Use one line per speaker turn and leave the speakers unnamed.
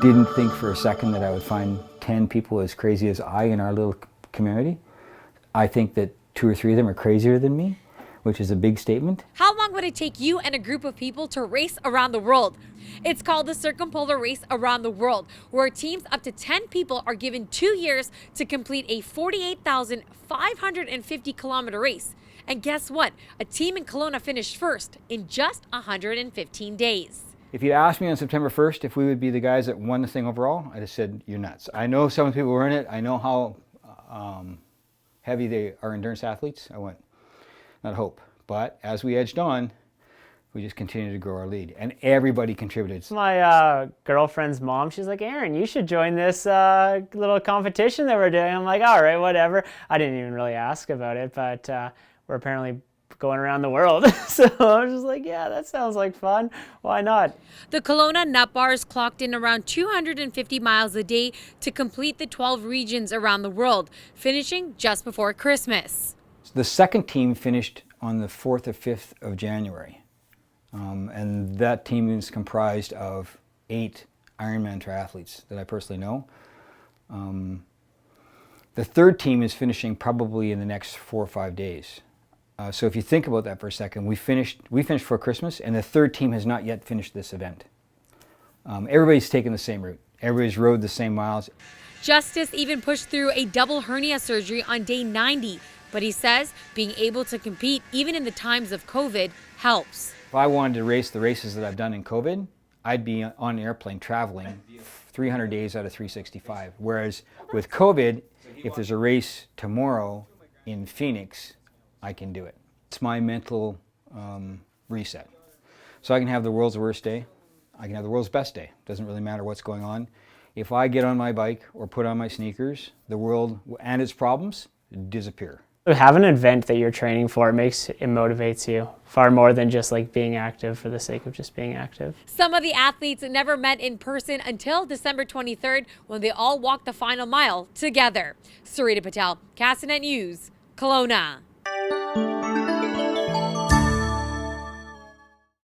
didn't think for a second that I would find 10 people as crazy as I in our little community. I think that 2 or 3 of them are crazier than me, which is a big statement.
How long would it take you and a group of people to race around the world? It's called the Circumpolar Race Around the World, where teams up to 10 people are given 2 years to complete a 48,550 kilometer race. And guess what? A team in Kelowna finished first in just 115 days.
If you asked me on September 1st if we would be the guys that won the thing overall, I'd have said, you're nuts. I know some people were in it. I know how heavy they are endurance athletes. I went, not hope. But as we edged on, we just continued to grow our lead. And everybody contributed.
My girlfriend's mom, she's like, Aaron, you should join this little competition that we're doing. I'm like, all right, whatever. I didn't even really ask about it, but we're apparently going around the world. So I was just like, yeah, that sounds like fun. Why not?
The Kelowna nut bars clocked in around 250 miles a day to complete the 12 regions around the world, finishing just before Christmas.
The second team finished on the 4th or 5th of January. And that team is comprised of 8 Ironman triathletes that I personally know. The third team is finishing probably in the next 4 or 5 days. So if you think about that for a second, we finished for Christmas, and the third team has not yet finished this event. Everybody's taken the same route. Everybody's rode the same miles.
Justice even pushed through a double hernia surgery on day 90, but he says being able to compete even in the times of COVID helps.
If I wanted to race the races that I've done in COVID, I'd be on an airplane traveling 300 days out of 365. Whereas with COVID, if there's a race tomorrow in Phoenix, I can do it. It's my mental reset. So I can have the world's worst day. I can have the world's best day. Doesn't really matter what's going on. If I get on my bike or put on my sneakers, the world and its problems disappear.
Have an event that you're training for, it motivates you far more than just like being active for the sake of just being active.
Some of the athletes never met in person until December 23rd when they all walked the final mile together. Sarita Patel, Castanet News, Kelowna.